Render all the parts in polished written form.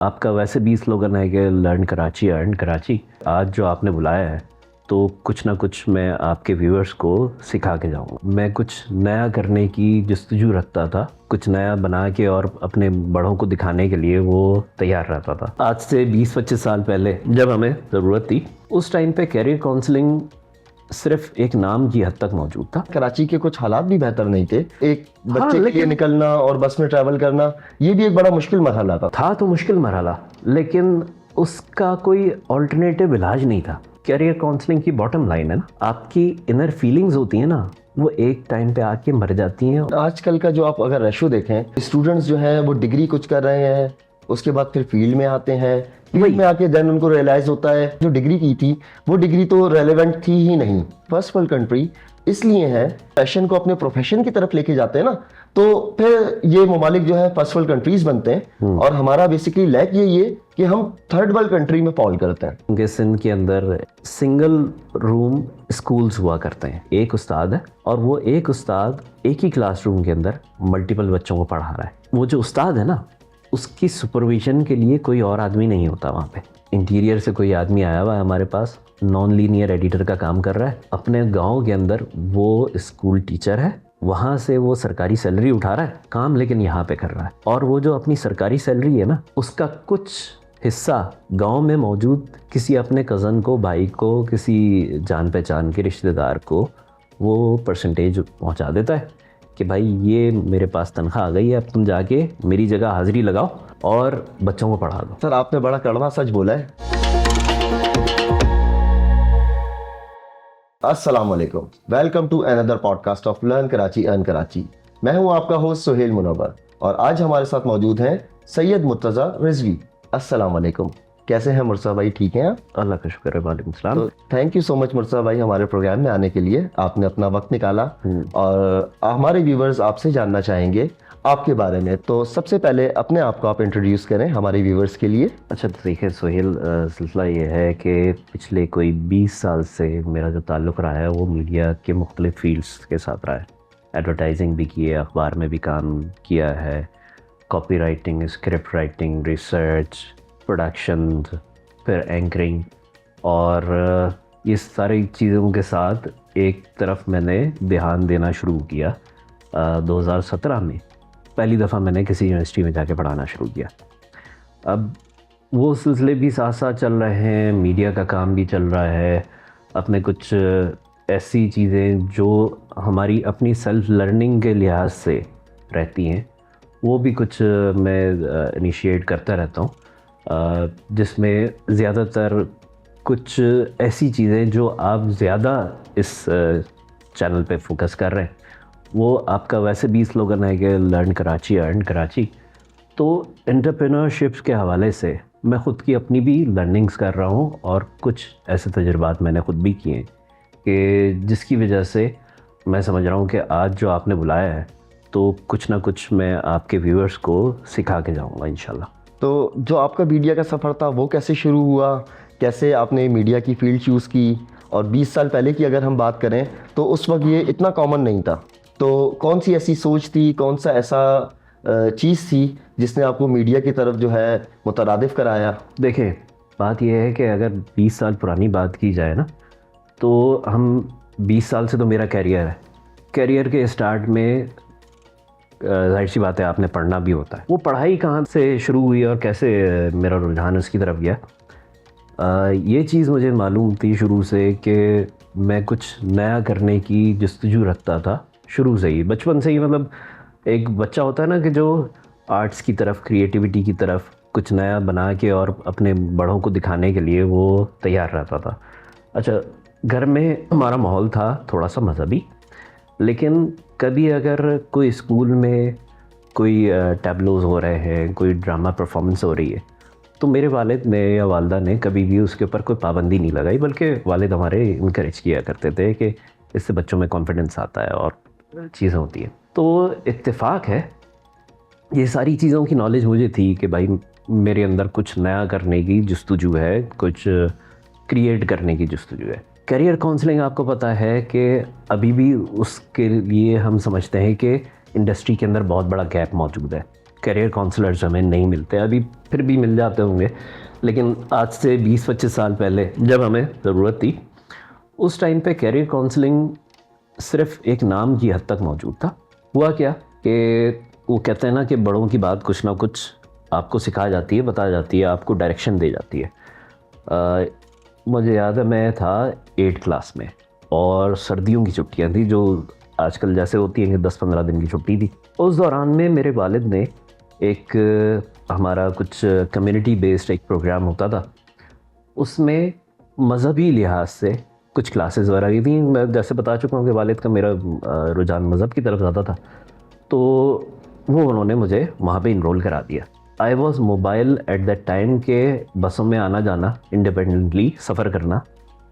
आपका वैसे भी स्लोगन है कि लर्न कराची अर्न कराची। आज जो आपने बुलाया है तो कुछ ना कुछ मैं आपके व्यूअर्स को सिखा के जाऊंगा। मैं कुछ नया करने की जस्तजू रखता था, कुछ नया बना के और अपने बड़ों को दिखाने के लिए वो तैयार रहता था। आज से 20-25 साल पहले जब हमें ज़रूरत थी, उस टाइम पे कैरियर काउंसलिंग सिर्फ एक नाम की हद तक मौजूद था। कराची के कुछ हालात भी बेहतर नहीं थे। एक बच्चे हाँ, के लिए निकलना और बस में ट्रैवल करना, ये भी एक बड़ा मुश्किल मरहला था तो मुश्किल मरहला, लेकिन उसका कोई ऑल्टरनेटिव इलाज नहीं था। कैरियर काउंसलिंग की बॉटम लाइन है ना, आपकी इनर फीलिंग्स होती है ना, वो एक टाइम पे आके मर जाती हैं। आजकल का जो आप अगर रेशो देखें, स्टूडेंट्स जो हैं वो डिग्री कुछ कर रहे हैं, उसके बाद फिर फील्ड में आते हैं, फील्ड में आके देन उनको रियलाइज होता है जो डिग्री की थी वो डिग्री तो रेलेवेंट थी ही नहीं। फर्स्ट वर्ल्ड कंट्री इसलिए है, पैशन को अपने प्रोफेशन की तरफ लेके जाते हैं ना, तो फिर ये ममालिक जो है फर्स्ट वर्ल्ड कंट्रीज बनते हैं। और हमारा बेसिकली लैक ये कि हम थर्ड वर्ल्ड कंट्री में फॉल करते हैं। उनके सिंध के अंदर सिंगल रूम स्कूल्स हुआ करते हैं, एक उस्ताद है और वो एक उस्ताद एक ही क्लासरूम के अंदर मल्टीपल बच्चों को पढ़ा रहा है। वो जो उस्ताद है ना, उसकी सुपरविजन के लिए कोई और आदमी नहीं होता वहाँ पे। इंटीरियर से कोई आदमी आया हुआ है हमारे पास, नॉन लीनियर एडिटर का काम कर रहा है। अपने गांव के अंदर वो स्कूल टीचर है, वहाँ से वो सरकारी सैलरी उठा रहा है काम, लेकिन यहाँ पे कर रहा है। और वो जो अपनी सरकारी सैलरी है ना, उसका कुछ हिस्सा गांव में मौजूद किसी अपने कज़न को, भाई को, किसी जान पहचान के रिश्तेदार को वो परसेंटेज पहुँचा देता है कि भाई ये मेरे पास तनख्वाह आ गई है, अब तुम जाके मेरी जगह हाजिरी लगाओ और बच्चों को पढ़ा दो। सर, आपने बड़ा कड़वा सच बोला है। अस्सलाम वालेकुम, welcome to another podcast of learn Karachi earn Karachi. मैं हूं आपका होस्ट सुहेल मुनव्वर और आज हमारे साथ मौजूद हैं सैयद मुर्तज़ा रिजवी। अस्सलाम वालेकुम, कैसे हैं मुर्तज़ा भाई? ठीक हैं आप? अल्लाह का शुक्र है। वालेकुम सलाम। तो thank you so much Murtaza भाई हमारे प्रोग्राम में आने के लिए, आपने अपना वक्त निकाला और हमारे व्यूवर्स आपसे जानना चाहेंगे आपके बारे में। तो सबसे पहले अपने आप को आप इंट्रोड्यूस करें हमारे व्यूवर्स के लिए। अच्छा, तो देखिए सोहेल, सिलसिला ये है कि पिछले कोई 20 साल से मेरा जो ताल्लुक़ रहा है वो मीडिया के मुख्तलिफ़ फील्ड्स के साथ रहा है। एडवर्टाइजिंग भी की है, अखबार में भी काम किया है, copy writing, script writing, research, production, फिर एंकरिंग। और ये सारी चीज़ों के साथ एक तरफ मैंने ध्यान देना शुरू किया 2017 में। पहली दफ़ा मैंने किसी यूनिवर्सिटी में जाके पढ़ाना शुरू किया। अब वो सिलसिले भी साथ साथ चल रहे हैं, मीडिया का काम भी चल रहा है, अपने कुछ ऐसी चीज़ें जो हमारी अपनी सेल्फ लर्निंग के लिहाज से रहती हैं वो भी कुछ मैं इनिशिएट करता रहता हूँ, जिसमें ज़्यादातर कुछ ऐसी चीज़ें जो आप ज़्यादा इस चैनल पे फोकस कर रहे हैं। वो आपका वैसे भी स्लोगन है कि लर्न कराची अर्न कराची। तो एंटरप्रेन्योरशिप के हवाले से मैं ख़ुद की अपनी भी लर्निंग्स कर रहा हूँ और कुछ ऐसे तजुर्बात मैंने ख़ुद भी किए कि जिसकी वजह से मैं समझ रहा हूँ कि आज जो आपने बुलाया है तो कुछ ना कुछ मैं आपके व्यूअर्स को सिखा के जाऊँगा इंशाल्लाह। तो जो आपका मीडिया का सफ़र था वो कैसे शुरू हुआ, कैसे आपने मीडिया की फ़ील्ड चूज़ की? और 20 साल पहले की अगर हम बात करें तो उस वक्त ये इतना कॉमन नहीं था। तो कौन सी ऐसी सोच थी, कौन सा ऐसा चीज़ थी जिसने आपको मीडिया की तरफ जो है मुतरादिफ कराया? देखिए, बात यह है कि अगर 20 साल पुरानी बात की जाए ना, तो हम 20 साल से तो मेरा कैरियर है। कैरियर के स्टार्ट में जाहिर सी बात है आपने पढ़ना भी होता है। वो पढ़ाई कहाँ से शुरू हुई और कैसे मेरा रुझान उसकी तरफ गया, ये चीज़ मुझे मालूम थी शुरू से कि मैं कुछ नया करने की जस्तजू रखता था शुरू से ही, बचपन से ही। मतलब एक बच्चा होता है ना कि जो आर्ट्स की तरफ, क्रिएटिविटी की तरफ कुछ नया बना के और अपने बड़ों को दिखाने के लिए वो तैयार रहता था। अच्छा, घर में हमारा माहौल था थोड़ा सा मजहबी, लेकिन कभी अगर कोई स्कूल में कोई टैबलोज़ हो रहे हैं, कोई ड्रामा परफॉर्मेंस हो रही है, तो मेरे वालिद ने या वालदा ने कभी भी उसके ऊपर कोई पाबंदी नहीं लगाई, बल्कि वालिद हमारे इनकरेज किया करते थे कि इससे बच्चों में कॉन्फिडेंस आता है और चीज़ें होती हैं। तो इत्तेफाक है, ये सारी चीज़ों की नॉलेज मुझे थी कि भाई मेरे अंदर कुछ नया करने की जस्तजू है, कुछ क्रिएट करने की जस्तजू है। करियर काउंसलिंग आपको पता है कि अभी भी उसके लिए हम समझते हैं कि इंडस्ट्री के अंदर बहुत बड़ा गैप मौजूद है। करियर काउंसलर्स हमें नहीं मिलते, अभी फिर भी मिल जाते होंगे, लेकिन आज से 20-25 साल पहले जब हमें ज़रूरत थी उस टाइम पे करियर काउंसलिंग सिर्फ एक नाम की हद तक मौजूद था। हुआ क्या कि वो कहते हैं ना कि बड़ों की बात कुछ ना कुछ आपको सिखाई जाती है, बताई जाती है, आपको डायरेक्शन दी जाती है। मुझे याद है मैं था 8th क्लास में और सर्दियों की छुट्टियां थी जो आजकल जैसे होती हैं कि 10-15 दिन की छुट्टी थी। उस दौरान में मेरे वालिद ने एक हमारा कुछ कम्युनिटी बेस्ड एक प्रोग्राम होता था, उसमें मज़हबी लिहाज से कुछ क्लासेस वगैरह की थी। मैं जैसे बता चुका हूँ कि वालिद का मेरा रुझान मज़हब की तरफ ज़्यादा था, तो वो उन्होंने मुझे वहाँ पे इनरोल करा दिया। I was mobile at that time के बसों में आना जाना, इंडिपेंडेंटली सफ़र करना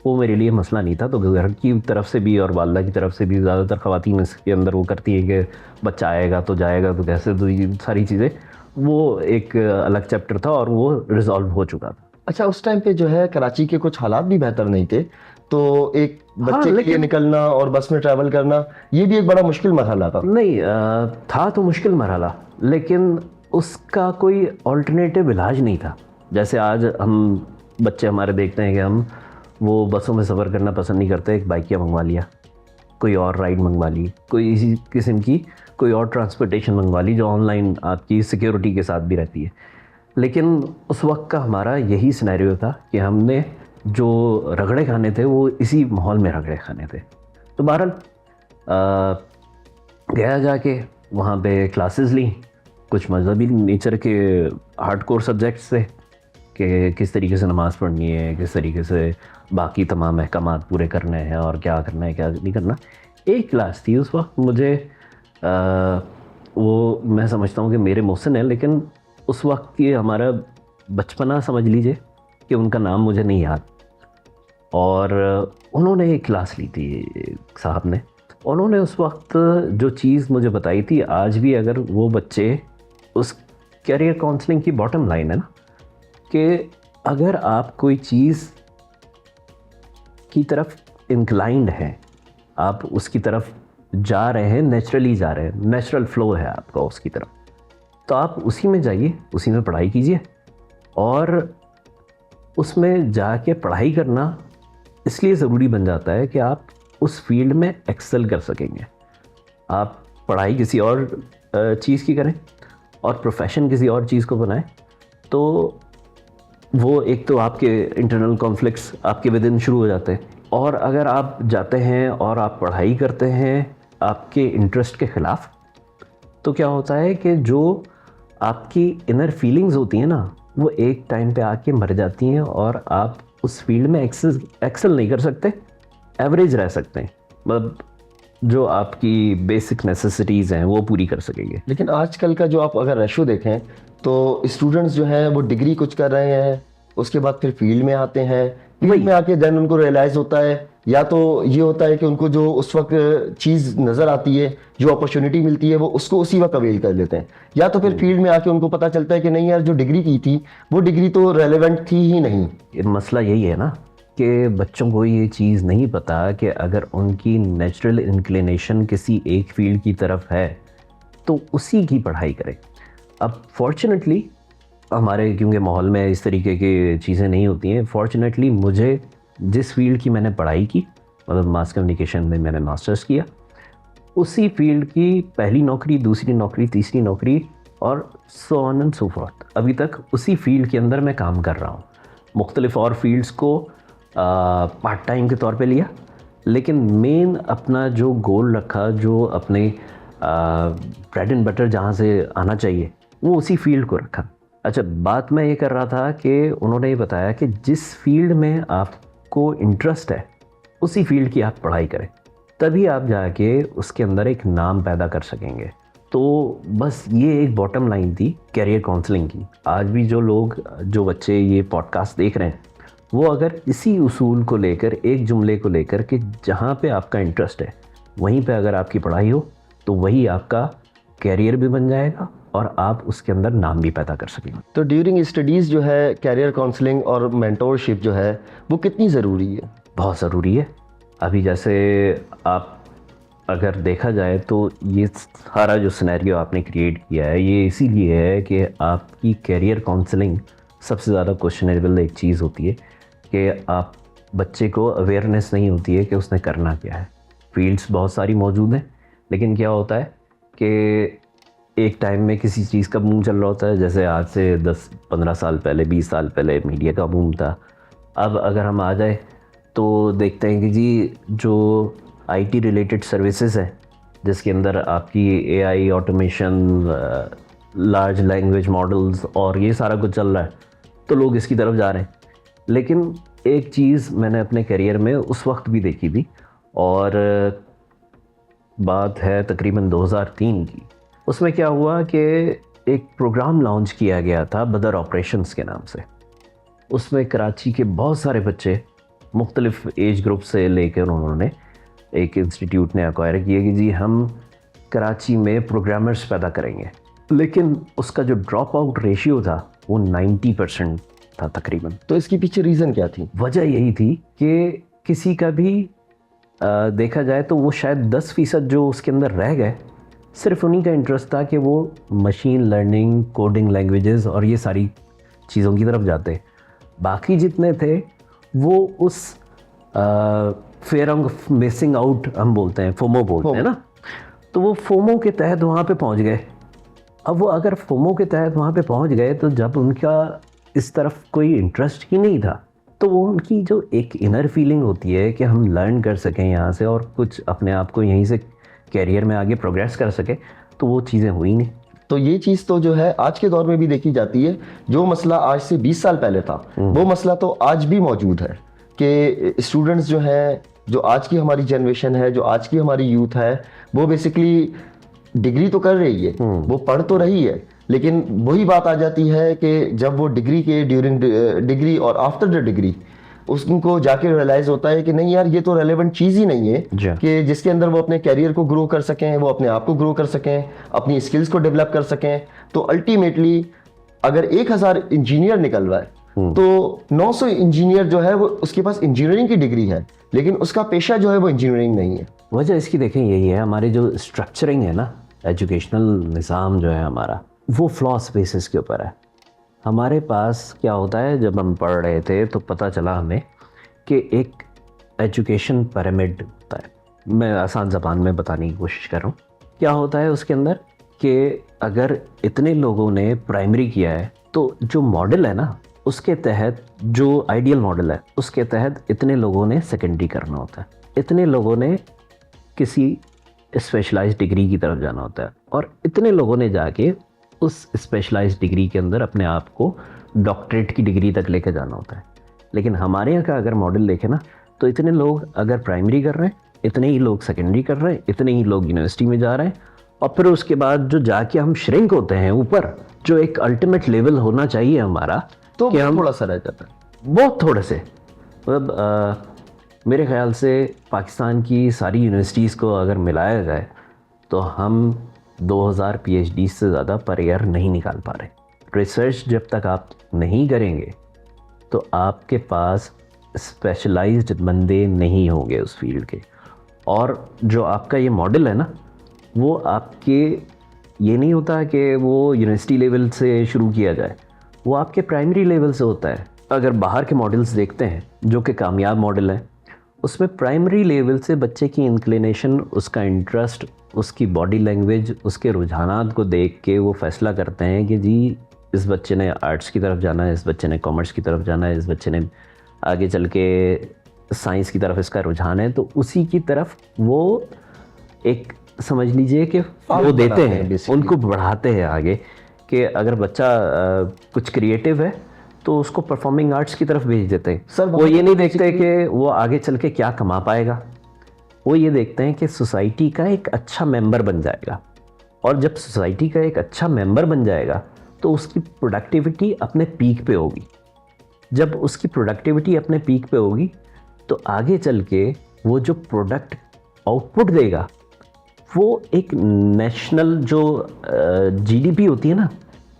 वो मेरे लिए मसला नहीं था। तो घर की तरफ से भी और वालदा की तरफ से भी ज़्यादातर ख़वातीन इसके अंदर वो करती हैं कि बच्चा आएगा तो जाएगा तो कैसे, तो ये सारी चीज़ें वो एक अलग चैप्टर था और वो रिजॉल्व हो चुका था। अच्छा, उस टाइम पे जो है कराची के कुछ हालात भी बेहतर नहीं थे, तो एक बच्चे के लिए निकलना और बस में ट्रैवल करना ये भी एक बड़ा मुश्किल मरहला था। नहीं था तो मुश्किल मरहला, लेकिन उसका कोई ऑल्टरनेटिव इलाज नहीं था। जैसे आज हम बच्चे हमारे देखते हैं कि हम वो बसों में सफ़र करना पसंद नहीं करते, एक बाइकिया मंगवा लिया, कोई और राइड मंगवा ली, कोई इसी किस्म की कोई और ट्रांसपोर्टेशन मंगवा ली जो ऑनलाइन आपकी सिक्योरिटी के साथ भी रहती है। लेकिन उस वक्त का हमारा यही सिनेरियो था कि हमने जो रगड़े खाने थे वो इसी माहौल में रगड़े खाने थे। तो बहरहाल गया जाके वहाँ पे क्लासेस ली, कुछ मज़हबी नेचर के हार्डकोर सब्जेक्ट्स थे कि किस तरीके से नमाज़ पढ़नी है, किस तरीके से बाकी तमाम अहकामात पूरे करने हैं और क्या करना है क्या नहीं करना। एक क्लास थी उस वक्त मुझे वो मैं समझता हूँ कि मेरे मोहसिन है, लेकिन उस वक्त ये हमारा बचपना समझ लीजिए कि उनका नाम मुझे नहीं याद। और उन्होंने एक क्लास ली थी साहब ने, उन्होंने उस वक्त जो चीज़ मुझे बताई थी, आज भी अगर वो बच्चे उस करियर काउंसलिंग की बॉटम लाइन है ना कि अगर आप कोई चीज़ की तरफ इंक्लाइंड हैं, आप उसकी तरफ जा रहे हैं, नेचुरली जा रहे हैं, नेचुरल फ्लो है आपका उसकी तरफ, तो आप उसी में जाइए, उसी में पढ़ाई कीजिए। और उसमें जाके पढ़ाई करना इसलिए ज़रूरी बन जाता है कि आप उस फील्ड में एक्सेल कर सकेंगे। आप पढ़ाई किसी और चीज़ की करें और प्रोफेशन किसी और चीज़ को बनाएं, तो वो एक तो आपके इंटरनल कॉन्फ्लिक्ट्स आपके विद इन शुरू हो जाते हैं। और अगर आप जाते हैं और आप पढ़ाई करते हैं आपके इंटरेस्ट के ख़िलाफ़, तो क्या होता है कि जो आपकी इनर फीलिंग्स होती हैं ना, वो एक टाइम पे आके मर जाती हैं और आप उस फील्ड में एक्सेल नहीं कर सकते, एवरेज रह सकते हैं, मतलब जो आपकी बेसिक नेसेसिटीज़ हैं वो पूरी कर सकेंगे। लेकिन आजकल का जो आप अगर रेशो देखें तो स्टूडेंट्स जो हैं वो डिग्री कुछ कर रहे हैं, उसके बाद फिर फील्ड में आते हैं, फील्ड में आके देन उनको रियलाइज़ होता है, या तो ये होता है कि उनको जो उस वक्त चीज़ नज़र आती है, जो अपॉर्चुनिटी मिलती है, वो उसको उसी वक्त अवेल कर लेते हैं, या तो फिर फील्ड में आके उनको पता चलता है कि नहीं यार जो डिग्री की थी वो डिग्री तो रेलेवेंट थी ही नहीं। मसला यही है ना कि बच्चों को ये चीज़ नहीं पता कि अगर उनकी नेचुरल इंक्लिनेशन किसी एक फील्ड की तरफ है तो उसी की पढ़ाई करें। अब फॉर्चुनेटली हमारे क्योंकि माहौल में इस तरीके की चीज़ें नहीं होती हैं, फॉर्चुनेटली मुझे जिस फील्ड की मैंने पढ़ाई की, मतलब मास कम्युनिकेशन में मैंने मास्टर्स किया, उसी फील्ड की पहली नौकरी, दूसरी नौकरी, तीसरी नौकरी और so on and so forth, अभी तक उसी फील्ड के अंदर मैं काम कर रहा हूँ। मुख्तलिफ और फील्ड्स को पार्ट टाइम के तौर पे लिया, लेकिन मेन अपना जो गोल रखा, जो अपने ब्रेड एंड बटर जहाँ से आना चाहिए, वो उसी फील्ड को रखा। अच्छा, बात मैं ये कर रहा था कि उन्होंने ये बताया कि जिस फील्ड में आपको इंटरेस्ट है उसी फील्ड की आप पढ़ाई करें, तभी आप जाके उसके अंदर एक नाम पैदा कर सकेंगे। तो बस ये एक बॉटम लाइन थी कैरियर काउंसलिंग की। आज भी जो लोग, जो बच्चे ये पॉडकास्ट देख रहे हैं, वो अगर इसी उसूल को लेकर, एक जुमले को लेकर कि जहाँ पे आपका इंटरेस्ट है वहीं पे अगर आपकी पढ़ाई हो, तो वही आपका कैरियर भी बन जाएगा और आप उसके अंदर नाम भी पैदा कर सकेंगे। तो ड्यूरिंग स्टडीज़ जो है कैरियर काउंसलिंग और मेंटोरशिप जो है वो कितनी ज़रूरी है? बहुत ज़रूरी है। अभी जैसे आप अगर देखा जाए तो ये सारा जो सिनेरियो आपने क्रिएट किया है ये इसीलिए है कि आपकी कैरियर काउंसलिंग सबसे ज़्यादा क्वेश्चनेबल एक चीज़ होती है कि आप बच्चे को अवेयरनेस नहीं होती है कि उसने करना क्या है। फील्ड्स बहुत सारी मौजूद हैं, लेकिन क्या होता है कि एक टाइम में किसी चीज़ का बूम चल रहा होता है, जैसे आज से 10-15 साल पहले, 20 साल पहले मीडिया का बूम था। अब अगर हम आ जाए तो देखते हैं कि जी जो आईटी रिलेटेड सर्विसेज हैं, जिसके अंदर आपकी AI, automation, large language models और ये सारा कुछ चल रहा है, तो लोग इसकी तरफ जा रहे हैं। लेकिन एक चीज़ मैंने अपने करियर में उस वक्त भी देखी थी, और बात है तकरीबन 2003 की। उसमें क्या हुआ कि एक प्रोग्राम लॉन्च किया गया था बदर ऑपरेशंस के नाम से। उसमें कराची के बहुत सारे बच्चे मुख्तलिफ एज ग्रुप से लेकर उन्होंने एक इंस्टीट्यूट ने एक्वायर किया कि जी हम कराची में प्रोग्रामर्स पैदा करेंगे, लेकिन उसका जो ड्रॉप आउट रेशियो था वो 90% था तकरीबन। तो इसके पीछे रीज़न क्या थी? वजह यही थी कि किसी का भी देखा जाए तो वो शायद 10% जो उसके अंदर रह गए, सिर्फ उन्हीं का इंटरेस्ट था कि वो मशीन लर्निंग, कोडिंग लैंग्वेजेस और ये सारी चीज़ों की तरफ जाते। बाकी जितने थे वो उस फेयर ऑफ मिसिंग आउट हम बोलते हैं, फोमो बोलते हैं ना, तो वो फोमो के तहत वहाँ पे पहुँच गए। अब वो अगर फोमो के तहत वहाँ पे पहुँच गए तो जब उनका इस तरफ कोई इंटरेस्ट ही नहीं था, तो वो उनकी जो एक इनर फीलिंग होती है कि हम लर्न कर सकें यहाँ से और कुछ अपने आप को यहीं से कैरियर में आगे प्रोग्रेस कर सके, तो वो चीज़ें हुई नहीं। तो ये चीज़ तो जो है आज के दौर में भी देखी जाती है। जो मसला आज से 20 साल पहले था वो मसला तो आज भी मौजूद है कि स्टूडेंट्स जो हैं, जो आज की हमारी जनरेशन है, जो आज की हमारी यूथ है, वो बेसिकली डिग्री तो कर रही है, वो पढ़ तो रही है, लेकिन वही बात आ जाती है कि जब वो डिग्री के ड्यूरिंग डिग्री और आफ्टर द डिग्री उसको जाके रियलाइज होता है कि नहीं यार, ये तो रेलेवेंट चीज़ ही नहीं है कि जिसके अंदर वो अपने कैरियर को ग्रो कर सकें, वो अपने आप को ग्रो कर सकें, अपनी स्किल्स को डेवलप कर सकें। तो अल्टीमेटली अगर 1000 इंजीनियर निकल रहा है तो 900 इंजीनियर जो है वो उसके पास इंजीनियरिंग की डिग्री है, लेकिन उसका पेशा जो है वो इंजीनियरिंग नहीं है। वजह इसकी देखें यही है, हमारे जो स्ट्रक्चरिंग है ना, एजुकेशनल निज़ाम जो है हमारा, वो फ्लॉस बेसिस के ऊपर है। हमारे पास क्या होता है, जब हम पढ़ रहे थे तो पता चला हमें कि एक एजुकेशन पिरामिड होता है। मैं आसान ज़बान में बताने की कोशिश कर रहा हूँ। क्या होता है उसके अंदर कि अगर इतने लोगों ने प्राइमरी किया है तो जो मॉडल है ना, उसके तहत जो आइडियल मॉडल है उसके तहत इतने लोगों ने सेकेंडरी करना होता है, इतने लोगों ने किसी स्पेशलाइज्ड डिग्री की तरफ जाना होता है, और इतने लोगों ने जाके उस स्पेशलाइज्ड डिग्री के अंदर अपने आप को डॉक्टरेट की डिग्री तक लेकर जाना होता है। लेकिन हमारे यहाँ का अगर मॉडल देखें ना, तो इतने लोग अगर प्राइमरी कर रहे हैं, इतने ही लोग सेकेंडरी कर रहे हैं, इतने ही लोग यूनिवर्सिटी में जा रहे हैं, और फिर उसके बाद जो जाके हम श्रिंक होते हैं ऊपर, जो एक अल्टीमेट लेवल होना चाहिए हमारा, तो कि हम थोड़ा सा रह जाता है, बहुत थोड़े से। मतलब मेरे ख्याल से पाकिस्तान की सारी यूनिवर्सिटीज़ को अगर मिलाया जाए तो हम 2000 PhD से ज़्यादा पर ईयर नहीं निकाल पा रहे। रिसर्च जब तक आप नहीं करेंगे तो आपके पास स्पेशलाइज्ड बंदे नहीं होंगे उस फील्ड के। और जो आपका ये मॉडल है ना, वो आपके ये नहीं होता कि वो यूनिवर्सिटी लेवल से शुरू किया जाए, वो आपके प्राइमरी लेवल से होता है। अगर बाहर के मॉडल्स देखते हैं जो कि कामयाब मॉडल हैं, उसमें प्राइमरी लेवल से बच्चे की इंक्लिनेशन, उसका इंटरेस्ट, उसकी बॉडी लैंग्वेज, उसके रुझानात को देख के वो फैसला करते हैं कि जी इस बच्चे ने आर्ट्स की तरफ जाना है, इस बच्चे ने कॉमर्स की तरफ जाना है, इस बच्चे ने आगे चल के साइंस की तरफ इसका रुझान है, तो उसी की तरफ वो एक समझ लीजिए कि वो देते हैं, उनको बढ़ाते हैं आगे। कि अगर बच्चा कुछ क्रिएटिव है तो उसको परफॉर्मिंग आर्ट्स की तरफ भेज देते हैं। सर वो ये नहीं देखते कि वो आगे चल के क्या कमा पाएगा, वो ये देखते हैं कि सोसाइटी का एक अच्छा मेंबर बन जाएगा। और जब सोसाइटी का एक अच्छा मेंबर बन जाएगा तो उसकी प्रोडक्टिविटी अपने पीक पे होगी। जब उसकी प्रोडक्टिविटी अपने पीक पे होगी तो आगे चल के वो जो प्रोडक्ट आउटपुट देगा वो एक नेशनल जो जीडीपी होती है ना,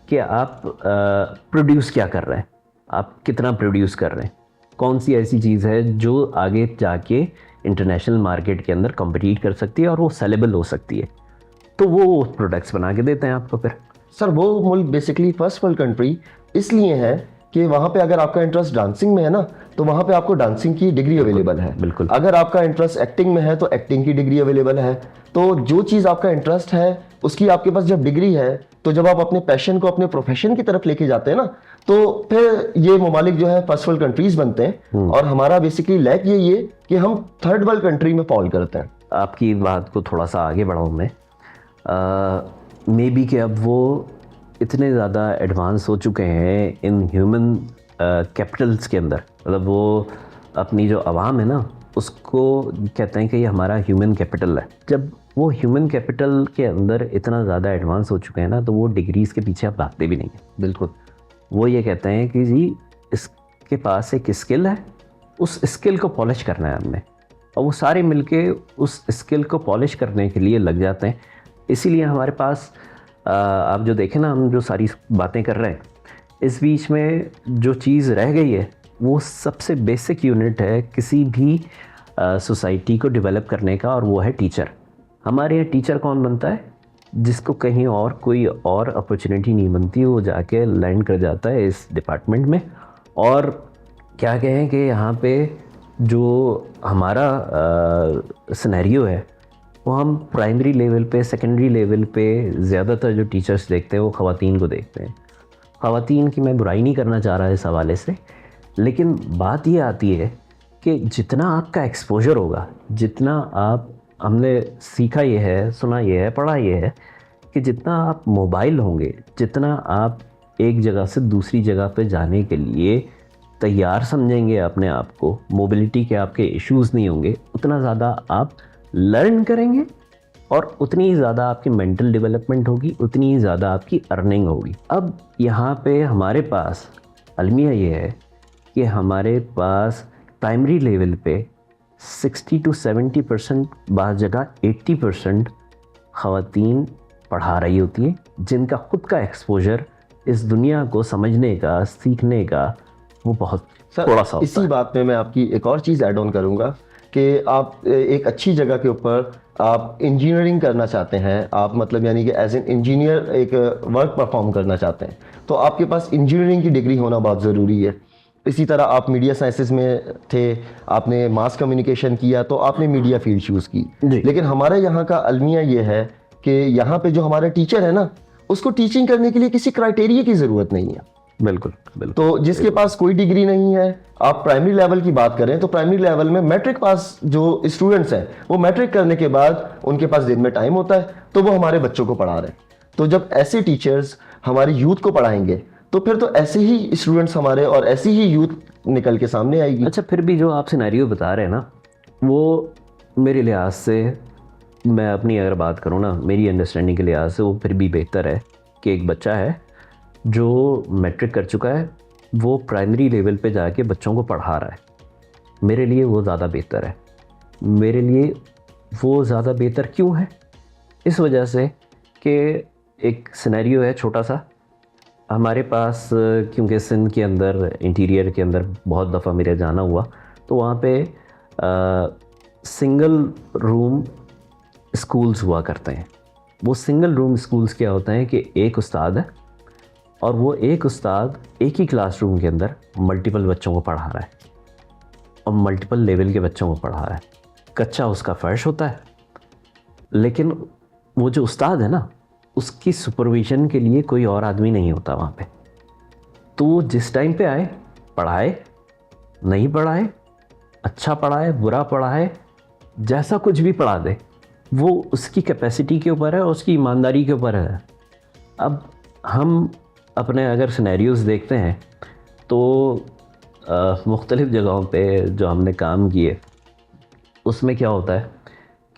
कि आप प्रोड्यूस क्या कर रहे हैं, आप कितना प्रोड्यूस कर रहे हैं, कौन सी ऐसी चीज़ है जो आगे जाके इंटरनेशनल मार्केट के अंदर कम्पीट कर सकती है और वो सेलेबल हो सकती है, तो वो प्रोडक्ट्स बना के देते हैं आपको फिर। सर वो मुल्क बेसिकली फर्स्ट वर्ल्ड कंट्री इसलिए है कि वहाँ पे अगर आपका इंटरेस्ट डांसिंग में है ना, तो वहाँ पे आपको डांसिंग की डिग्री अवेलेबल है। बिल्कुल। अगर आपका इंटरेस्ट एक्टिंग में है तो एक्टिंग की डिग्री अवेलेबल है। तो जो चीज़ आपका इंटरेस्ट है उसकी आपके पास जब डिग्री है, तो जब आप अपने पैशन को अपने प्रोफेशन की तरफ लेके जाते हैं ना, तो फिर ये ममालिक जो है फर्स्ट वर्ल्ड कंट्रीज बनते हैं। और हमारा बेसिकली लैक यही है कि हम थर्ड वर्ल्ड कंट्री में फॉल करते हैं। आपकी बात को थोड़ा सा आगे बढ़ाऊँ मैं, मे बी कि अब वो इतने ज़्यादा एडवांस हो चुके हैं इन ह्यूमन कैपिटल्स के अंदर, मतलब वो अपनी जो आवाम है ना उसको कहते हैं कि ये हमारा ह्यूमन कैपिटल है। जब वो ह्यूमन कैपिटल के अंदर इतना ज़्यादा एडवांस हो चुके हैं ना, तो वो डिग्रीज़ के पीछे आप भागते भी नहीं हैं। बिल्कुल। वो ये कहते हैं कि जी इसके पास एक स्किल है, उस स्किल को पॉलिश करना है हमने, और वो सारे मिलके उस स्किल को पॉलिश करने के लिए लग जाते हैं। इसीलिए हमारे पास आप जो देखें ना, हम जो सारी बातें कर रहे हैं, इस बीच में जो चीज़ रह गई है वो सबसे बेसिक यूनिट है किसी भी सोसाइटी को डेवलप करने का, और वो है टीचर। हमारे यहाँ टीचर कौन बनता है? जिसको कहीं और कोई और अपॉर्चुनिटी नहीं बनती, वो जाके लैंड कर जाता है इस डिपार्टमेंट में। और क्या कहें कि यहाँ पे जो हमारा सिनेरियो है वो हम प्राइमरी लेवल पे, सेकेंडरी लेवल पे ज़्यादातर जो टीचर्स देखते हैं वो ख़वातीन को देखते हैं। ख़वातीन की मैं बुराई नहीं करना चाह रहा इस हवाले से, लेकिन बात ये आती है कि जितना आपका एक्सपोजर होगा, जितना आप, हमने सीखा ये है, सुना ये है, पढ़ा ये है कि जितना आप मोबाइल होंगे, जितना आप एक जगह से दूसरी जगह पे जाने के लिए तैयार समझेंगे अपने आप को, मोबिलिटी के आपके इश्यूज़ नहीं होंगे, उतना ज़्यादा आप लर्न करेंगे और उतनी ही ज़्यादा आपकी मेंटल डेवलपमेंट होगी, उतनी ही ज़्यादा आपकी अर्निंग होगी। अब यहाँ पे हमारे पास अलमिया ये है कि हमारे पास प्राइमरी लेवल पे 60 to 70%, बाज़ जगह 80% ख़वातीन पढ़ा रही होती हैं, जिनका ख़ुद का एक्सपोजर इस दुनिया को समझने का, सीखने का वो बहुत थोड़ा सा होता इसी है। बात में मैं आपकी एक और चीज़ ऐड ऑन करूँगा कि आप एक अच्छी जगह के ऊपर आप इंजीनियरिंग करना चाहते हैं, आप मतलब यानी कि एज एन इंजीनियर एक वर्क परफॉर्म करना चाहते हैं, तो आपके पास इंजीनियरिंग की डिग्री होना बहुत ज़रूरी है। इसी तरह आप मीडिया साइंसेज में थे, आपने मास कम्युनिकेशन किया, तो आपने मीडिया फील्ड चूज़ की। लेकिन हमारे यहाँ का अलमिया ये है कि यहाँ पे जो हमारे टीचर है ना, उसको टीचिंग करने के लिए किसी क्राइटेरिया की ज़रूरत नहीं है। बिल्कुल बिल्कुल। तो जिसके पास कोई डिग्री नहीं है, आप प्राइमरी लेवल की बात करें तो प्राइमरी लेवल में मैट्रिक पास जो स्टूडेंट्स हैं, वो मैट्रिक करने के बाद उनके पास दिन में टाइम होता है, तो वो हमारे बच्चों को पढ़ा रहे हैं। तो जब ऐसे टीचर्स हमारी यूथ को पढ़ाएंगे, तो फिर तो ऐसे ही स्टूडेंट्स हमारे और ऐसी ही यूथ निकल के सामने आएगी। अच्छा, फिर भी जो आप सिनेरियो बता रहे हैं ना, वो मेरे लिहाज से, मैं अपनी अगर बात करूँ ना, मेरी अंडरस्टैंडिंग के लिहाज से वो फिर भी बेहतर है कि एक बच्चा है जो मैट्रिक कर चुका है, वो प्राइमरी लेवल पे जाके बच्चों को पढ़ा रहा है। मेरे लिए वो ज़्यादा बेहतर है। मेरे लिए वो ज़्यादा बेहतर क्यों है? इस वजह से कि एक सिनेरियो है छोटा सा हमारे पास, क्योंकि सिंध के अंदर, इंटीरियर के अंदर बहुत दफ़ा मेरे जाना हुआ, तो वहाँ पे सिंगल रूम स्कूल्स हुआ करते हैं। वो सिंगल रूम स्कूल्स क्या होते हैं कि एक उस्ताद है और वो एक उस्ताद एक ही क्लासरूम के अंदर मल्टीपल बच्चों को पढ़ा रहा है और मल्टीपल लेवल के बच्चों को पढ़ा रहा है। कच्चा उसका फ़र्श होता है, लेकिन वो जो उस्ताद है ना, उसकी सुपरविज़न के लिए कोई और आदमी नहीं होता वहाँ पे। तो वो जिस टाइम पे आए, पढ़ाए, नहीं पढ़ाए, अच्छा पढ़ाए, बुरा पढ़ाए, जैसा कुछ भी पढ़ा दे, वो उसकी कैपेसिटी के ऊपर है और उसकी ईमानदारी के ऊपर है। अब हम अपने अगर सिनेरियोज़ देखते हैं तो मुख्तलिफ़ जगहों पे जो हमने काम किए, उसमें क्या होता है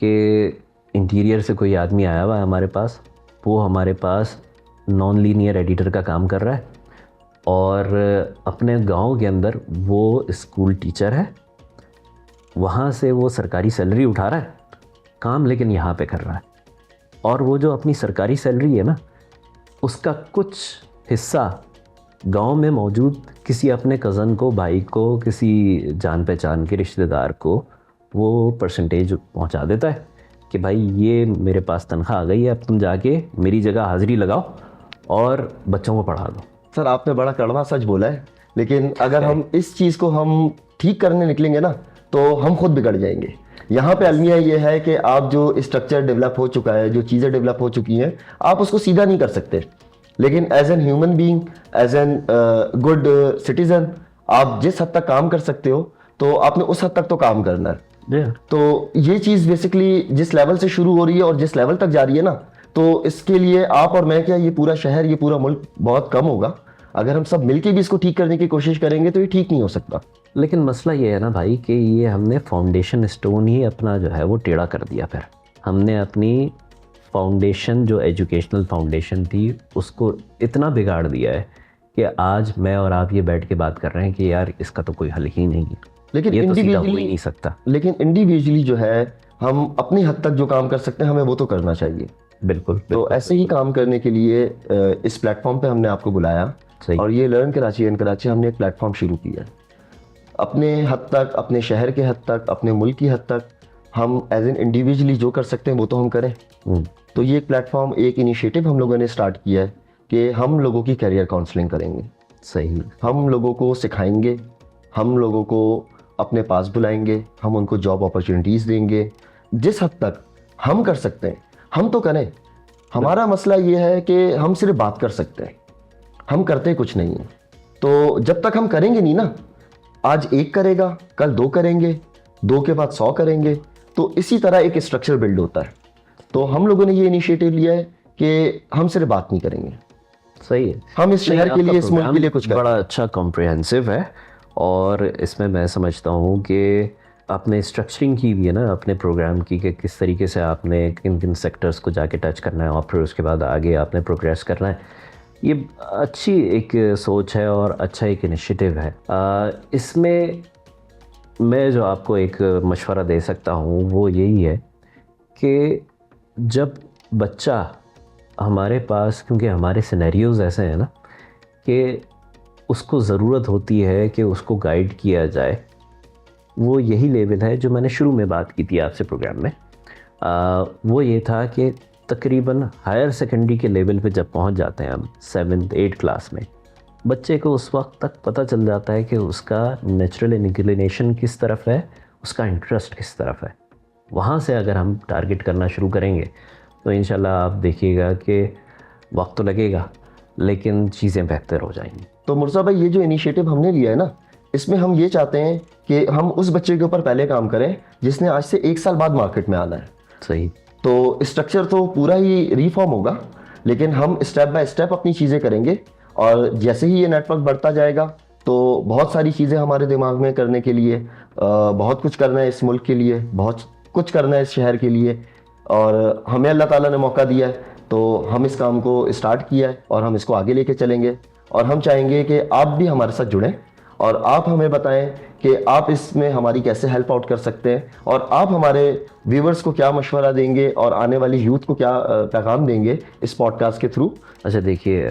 कि इंटीरियर से कोई आदमी आया हुआ है हमारे पास, वो हमारे पास नॉन लीनियर एडिटर का काम कर रहा है और अपने गांव के अंदर वो स्कूल टीचर है, वहाँ से वो सरकारी सैलरी उठा रहा है, काम लेकिन यहाँ पे कर रहा है। और वो जो अपनी सरकारी सैलरी है ना, उसका कुछ हिस्सा गांव में मौजूद किसी अपने कज़न को, भाई को, किसी जान पहचान के रिश्तेदार को वो परसेंटेज पहुंचा देता है कि भाई ये मेरे पास तनख्वाह आ गई है, अब तुम जाके मेरी जगह हाज़िरी लगाओ और बच्चों को पढ़ा दो। सर आपने बड़ा कड़वा सच बोला है, लेकिन अगर हम इस चीज़ को हम ठीक करने निकलेंगे ना तो हम खुद बिगड़ जाएंगे। यहाँ पे अलमिया ये है कि आप जो स्ट्रक्चर डेवलप हो चुका है, जो चीज़ें डेवलप हो चुकी हैं, आप उसको सीधा नहीं कर सकते, लेकिन as an human being, as an good citizen, आप जिस हद तक काम कर सकते हो तो आपने उस हद तक तो काम करना है। तो ये चीज़ बेसिकली जिस लेवल से शुरू हो रही है और जिस लेवल तक जा रही है ना, तो इसके लिए आप और मैं क्या, ये पूरा शहर, ये पूरा मुल्क बहुत कम होगा। अगर हम सब मिलके भी इसको ठीक करने की कोशिश करेंगे तो ये ठीक नहीं हो सकता। लेकिन मसला ये है ना भाई कि ये हमने फाउंडेशन स्टोन ही अपना जो है वो टेढ़ा कर दिया। फिर हमने अपनी फाउंडेशन, जो एजुकेशनल फाउंडेशन थी, उसको इतना बिगाड़ दिया है कि आज मैं और आप ये बैठ के बात कर रहे हैं कि यार इसका तो कोई हल ही नहीं है, लेकिन ये तो सीधा हो ही इंडिविजुअली नहीं सकता। लेकिन इंडिविजुअली जो है हम अपनी हद तक जो काम कर सकते हैं हमें वो तो करना चाहिए। बिल्कुल, तो बिल्कुल। ऐसे ही काम करने के लिए इस प्लेटफॉर्म पे हमने आपको बुलाया सही। और ये लर्न कराची एंड कराची हमने एक प्लेटफॉर्म शुरू किया है। अपने हद तक, अपने शहर के हद तक, अपने मुल्क की हद तक हम एज एन इंडिविजुअली जो कर सकते हैं वो तो हम करें। तो ये एक प्लेटफॉर्म, एक इनिशिएटिव हम लोगों ने स्टार्ट किया है कि हम लोगों की करियर काउंसलिंग करेंगे। सही। हम लोगों को सिखाएंगे, हम लोगों को अपने पास बुलाएंगे, हम उनको जॉब अपॉर्चुनिटीज़ देंगे। जिस हद तक हम कर सकते हैं हम तो करें। हमारा मसला ये है कि हम सिर्फ बात कर सकते हैं, हम करते कुछ नहीं हैं। तो जब तक हम करेंगे नहीं ना, आज एक करेगा, कल दो करेंगे, दो के बाद 100 करेंगे, तो इसी तरह एक स्ट्रक्चर बिल्ड होता है। तो हम लोगों ने ये इनिशिएटिव लिया है कि हम सिर्फ बात नहीं करेंगे, सही है। हम इस शहर के लिए, इस मुल्क के लिए कुछ करें। बड़ा अच्छा कॉम्प्रिहेंसिव है और इसमें मैं समझता हूँ कि आपने स्ट्रक्चरिंग की भी है ना अपने प्रोग्राम की, कि किस तरीके से आपने किन किन सेक्टर्स को जाके टच करना है और फिर उसके बाद आगे आपने प्रोग्रेस करना है। ये अच्छी एक सोच है और अच्छा एक इनिशिएटिव है। इसमें मैं जो आपको एक मशवरा दे सकता हूँ वो यही है कि जब बच्चा हमारे पास, क्योंकि हमारे सिनेरियोज़ ऐसे हैं ना कि उसको ज़रूरत होती है कि उसको गाइड किया जाए, वो यही लेवल है जो मैंने शुरू में बात की थी आपसे प्रोग्राम में। वो ये था कि तकरीबन हायर सेकेंडरी के लेवल पे जब पहुंच जाते हैं हम 7th 8th क्लास में, बच्चे को उस वक्त तक पता चल जाता है कि उसका नेचुरल इंक्लिनेशन किस तरफ है, उसका इंटरेस्ट किस तरफ है। वहाँ से अगर हम टारगेट करना शुरू करेंगे तो इंशाल्लाह आप देखिएगा कि वक्त तो लगेगा लेकिन चीज़ें बेहतर हो जाएंगी। तो मुर्जा भाई, ये जो इनिशिएटिव हमने लिया है ना, इसमें हम ये चाहते हैं कि हम उस बच्चे के ऊपर पहले काम करें जिसने आज से 1 साल बाद मार्केट में आना है। सही। तो स्ट्रक्चर तो पूरा ही रिफॉर्म होगा, लेकिन हम स्टेप बाय स्टेप अपनी चीज़ें करेंगे और जैसे ही ये नेटवर्क बढ़ता जाएगा तो बहुत सारी चीज़ें हमारे दिमाग में करने के लिए, बहुत कुछ करना है इस मुल्क के लिए, बहुत कुछ करना है इस शहर के लिए, और हमें अल्लाह ताला ने मौका दिया है तो हम इस काम को स्टार्ट किया है और हम इसको आगे लेके चलेंगे। और हम चाहेंगे कि आप भी हमारे साथ जुड़ें और आप हमें बताएं कि आप इसमें हमारी कैसे हेल्प आउट कर सकते हैं और आप हमारे व्यूवर्स को क्या मशवरा देंगे और आने वाली यूथ को क्या पैगाम देंगे इस पॉडकास्ट के थ्रू। अच्छा देखिए,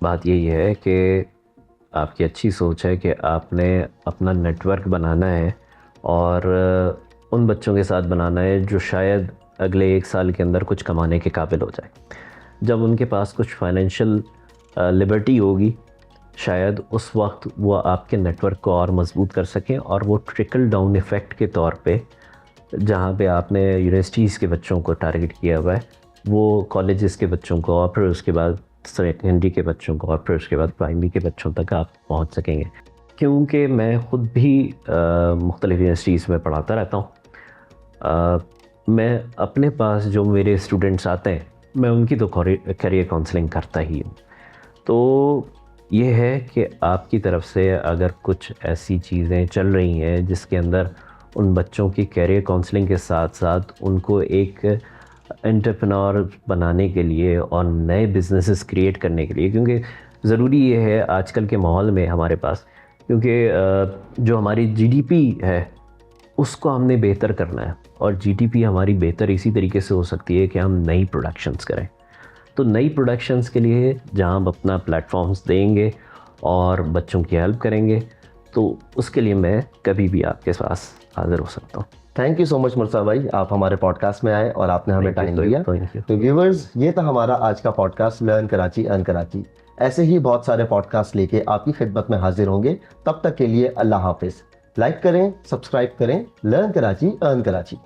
बात यही है कि आपकी अच्छी सोच है कि आपने अपना नेटवर्क बनाना है और उन बच्चों के साथ बनाना है जो शायद अगले 1 साल के अंदर कुछ कमाने के काबिल हो जाए। जब उनके पास कुछ फाइनेंशियल लिबर्टी होगी, शायद उस वक्त वो आपके नेटवर्क को और मजबूत कर सकें और वो ट्रिकल डाउन इफ़ेक्ट के तौर पे, जहाँ पे आपने यूनिवर्सिटीज़ के बच्चों को टारगेट किया हुआ है, वो कॉलेजेस के बच्चों को और फिर उसके बाद सेकेंडरी के बच्चों को और फिर उसके बाद प्राइमरी के बच्चों तक आप पहुँच सकेंगे। क्योंकि मैं ख़ुद भी मुख्तलिफ़ यूनिवर्सिटीज़ में पढ़ाता रहता हूँ। मैं अपने पास जो मेरे स्टूडेंट्स आते हैं, मैं उनकी तो करियर काउंसलिंग करता ही हूँ। तो ये है कि आपकी तरफ से अगर कुछ ऐसी चीज़ें चल रही हैं जिसके अंदर उन बच्चों की करियर काउंसलिंग के साथ साथ उनको एक एंटरप्रेन्योर बनाने के लिए और नए बिजनेसेस क्रिएट करने के लिए, क्योंकि ज़रूरी ये है आजकल के माहौल में हमारे पास, क्योंकि जो हमारी जीडीपी है उसको हमने बेहतर करना है और जीडीपी हमारी बेहतर इसी तरीके से हो सकती है कि हम नई प्रोडक्शंस करें। तो नई प्रोडक्शंस के लिए जहां हम अपना प्लेटफॉर्म्स देंगे और बच्चों की हेल्प करेंगे, तो उसके लिए मैं कभी भी आपके पास हाजिर हो सकता हूँ। Thank you so much Murtaza भाई, आप हमारे पॉडकास्ट में आए और आपने हमें टाइम दिया। तो व्यूवर्स, ये था हमारा आज का podcast learn Karachi earn Karachi. ऐसे ही बहुत सारे पॉडकास्ट लेके आपकी खिदमत में हाजिर होंगे। तब तक के लिए अल्लाह हाफिज़। लाइक करें, सब्सक्राइब करें, लर्न कराची अर्न कराची।